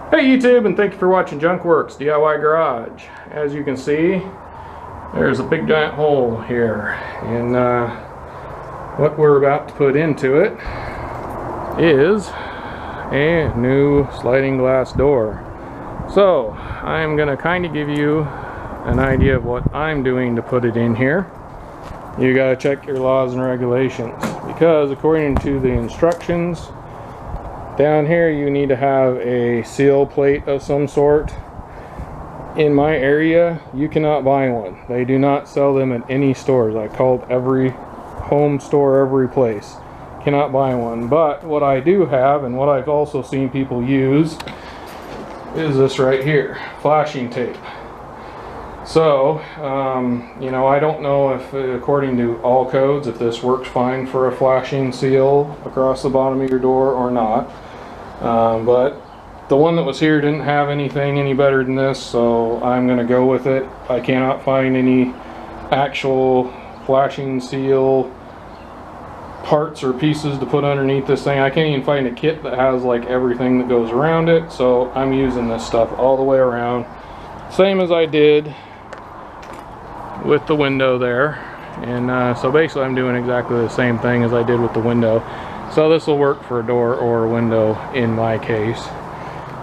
Hey YouTube, and thank you for watching Junkworks DIY Garage. As you can see, there's a big giant hole here, and what we're about to put into it is a new sliding glass door. So I'm going to kind of give you an idea of what I'm doing to put it in here. You got to check your laws and regulations, because according to the instructions down here, you need to have a seal plate of some sort. In my area, you cannot buy one. They do not sell them at any stores. I called every home store, every place. Cannot buy one. But what I do have, and what I've also seen people use, is this right here, flashing tape. So, you know, I don't know if, according to all codes, if this works fine for a flashing seal across the bottom of your door or not. But the one that was here didn't have anything any better than this, so I'm going to go with it. I cannot find any actual flashing seal parts or pieces to put underneath this thing. I can't even find a kit that has like everything that goes around it, so I'm using this stuff all the way around. Same as I did with the window there, and so basically I'm doing exactly the same thing as I did with the window. So this will work for a door or a window in my case.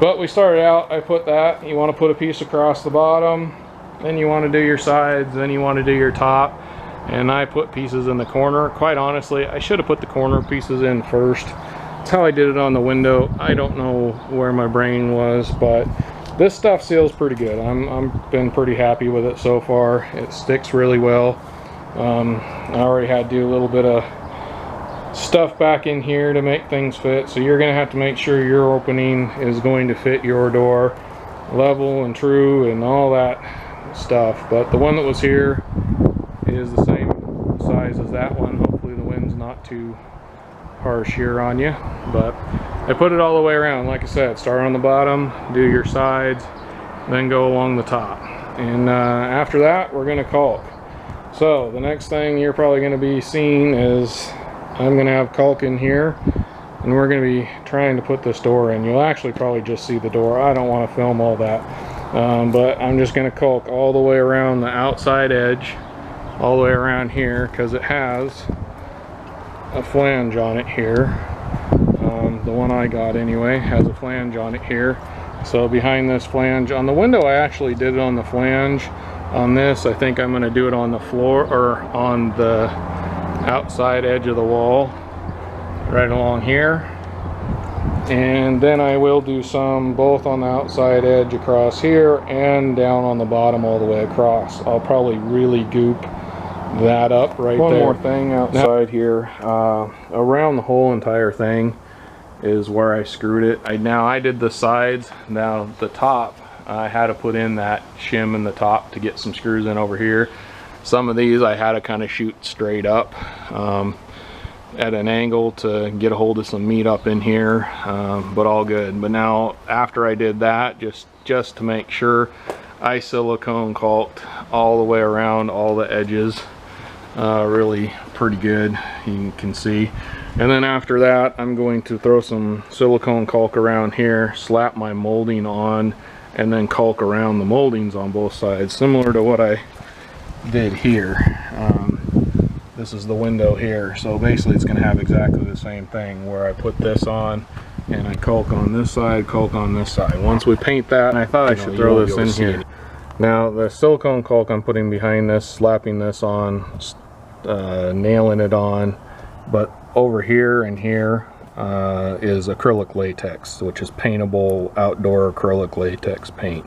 But we started out, I put that, you want to put a piece across the bottom, then you want to do your sides, then you want to do your top, and I put pieces in the corner. Quite honestly, I should have put the corner pieces in first. That's how I did it on the window. I don't know where my brain was, but this stuff seals pretty good. I'm been pretty happy with it so far. It sticks really well. I already had to do a little bit of stuff back in here to make things fit, so you're going to have to make sure your opening is going to fit your door level and true and all that stuff. But the one that was here is the same size as that one. Hopefully the wind's not too harsh here on you, but I put it all the way around. Like I said, start on the bottom, do your sides, then go along the top, and after that we're going to caulk. So the next thing you're probably going to be seeing is I'm going to have caulk in here, and we're going to be trying to put this door in. You'll actually probably just see the door. I don't want to film all that, but I'm just going to caulk all the way around the outside edge, all the way around here, because it has a flange on it here. The one I got anyway has a flange on it here. So behind this flange, on the window I actually did it on the flange. On this, I think I'm going to do it on the floor, or on the outside edge of the wall right along here, and then I will do some both on the outside edge across here and down on the bottom all the way across. I'll probably really goop that up right there. One more thing outside here, around the whole entire thing is where I screwed it. I did the sides. Now the top, I had to put in that shim in the top to get some screws in over here. Some of these I had to kind of shoot straight up at an angle to get a hold of some meat up in here, but all good. But now after I did that, just to make sure, I silicone caulked all the way around all the edges, really pretty good, you can see. And then after that, I'm going to throw some silicone caulk around here, slap my molding on, and then caulk around the moldings on both sides, similar to what I did here. This is the window here, so basically it's going to have exactly the same thing, where I put this on and I caulk on this side, caulk on this side. Once we paint that, and I thought I should throw this in here. Now the silicone caulk I'm putting behind this, slapping this on, nailing it on, but over here and here is acrylic latex, which is paintable outdoor acrylic latex paint.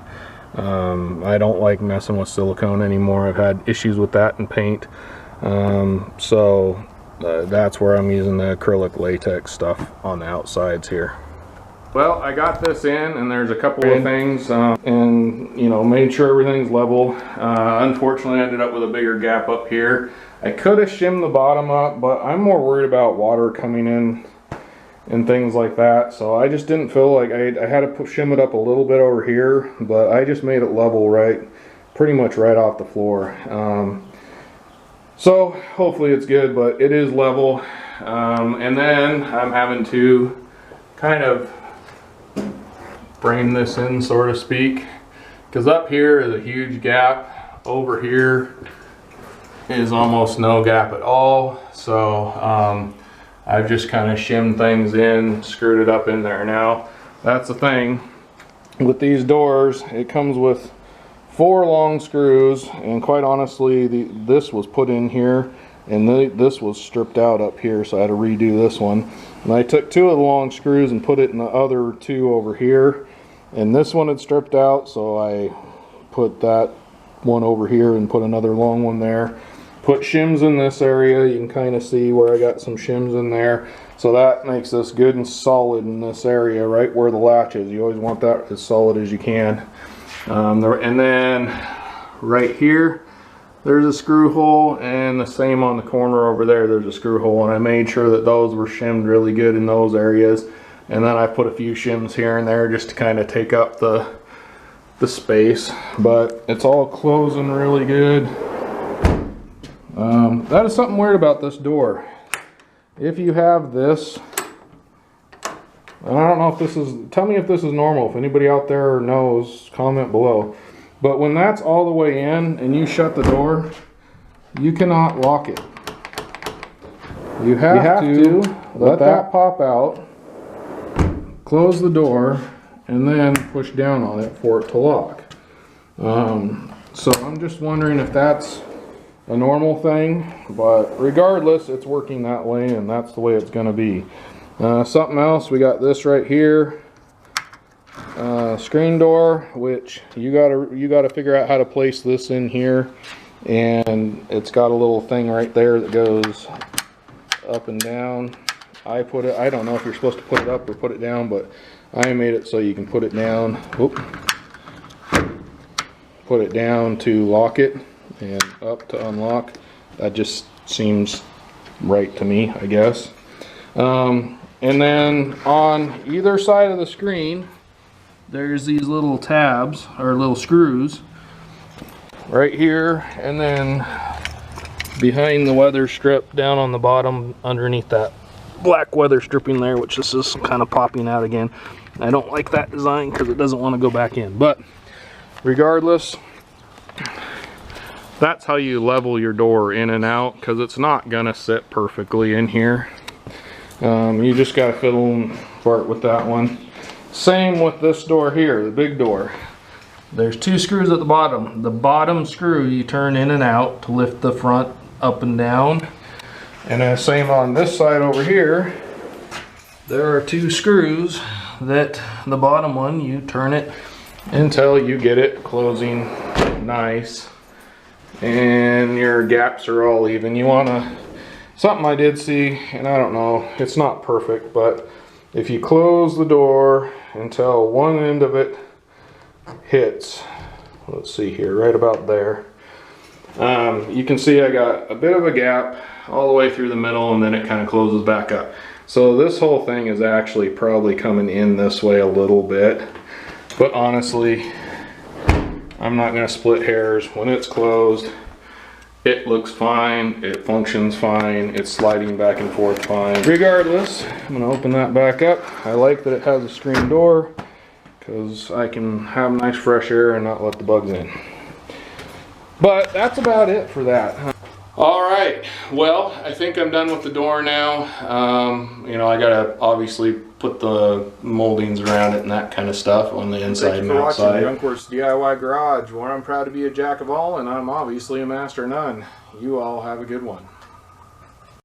I don't like messing with silicone anymore. I've had issues with that in paint, so that's where I'm using the acrylic latex stuff on the outsides here. Well, I got this in, and there's a couple of things, and you know, made sure everything's level. Unfortunately, I ended up with a bigger gap up here. I could have shimmed the bottom up, but I'm more worried about water coming in and things like that, so I just didn't feel like I had to shim it up a little bit over here, but I just made it level right, pretty much right off the floor. So hopefully it's good, but it is level. And then I'm having to kind of frame this in, so to speak, because up here is a huge gap. Over here is almost no gap at all. So I've just kind of shimmed things in, screwed it up in there. Now that's the thing with these doors, it comes with 4 long screws, and quite honestly this was put in here and this was stripped out up here, so I had to redo this one. And I took 2 of the long screws and put it in the other 2 over here, and this one had stripped out, so I put that one over here and put another long one there. Put shims in this area. You can kind of see where I got some shims in there, so that makes this good and solid in this area right where the latch is. You always want that as solid as you can. And then right here there's a screw hole, and the same on the corner over there, there's a screw hole, and I made sure that those were shimmed really good in those areas. And then I put a few shims here and there just to kind of take up the space, but it's all closing really good. That is something weird about this door. If you have this, and I don't know if this is, tell me if this is normal, if anybody out there knows, comment below. But when that's all the way in and you shut the door, you cannot lock it. You have to let that pop out, close the door, and then push down on it for it to lock. So I'm just wondering if that's a normal thing, but regardless, it's working that way, and that's the way it's going to be. Something else, we got this right here, screen door, which you gotta figure out how to place this in here, and it's got a little thing right there that goes up and down. I don't know if you're supposed to put it up or put it down, but I made it so you can put it down. Oop. Put it down to lock it, and up to unlock. That just seems right to me, I guess. And then on either side of the screen, there's these little tabs, or little screws, right here, and then behind the weather strip down on the bottom underneath that black weather stripping there, which this is kind of popping out again. I don't like that design because it doesn't want to go back in, but regardless, that's how you level your door in and out, because it's not gonna sit perfectly in here. You just got to fiddle and fart with that one. Same with this door here, the big door. There's 2 screws at the bottom. The bottom screw you turn in and out to lift the front up and down. And then same on this side over here. There are 2 screws that the bottom one, you turn it until you get it closing nice. And your gaps are all even. You want to, something I did see, and I don't know, it's not perfect, but if you close the door until one end of it hits, let's see here, right about there, you can see I got a bit of a gap all the way through the middle, and then it kind of closes back up. So this whole thing is actually probably coming in this way a little bit, but honestly, I'm not going to split hairs. When it's closed, it looks fine, it functions fine, it's sliding back and forth fine. Regardless, I'm going to open that back up. I like that it has a screen door because I can have nice fresh air and not let the bugs in. But that's about it for that. Alright, well, I think I'm done with the door now. You know, I gotta obviously put the moldings around it and that kind of stuff on the inside and outside. Thank you for watching Junk Works DIY Garage, where I'm proud to be a jack of all and I'm obviously a master of none. You all have a good one.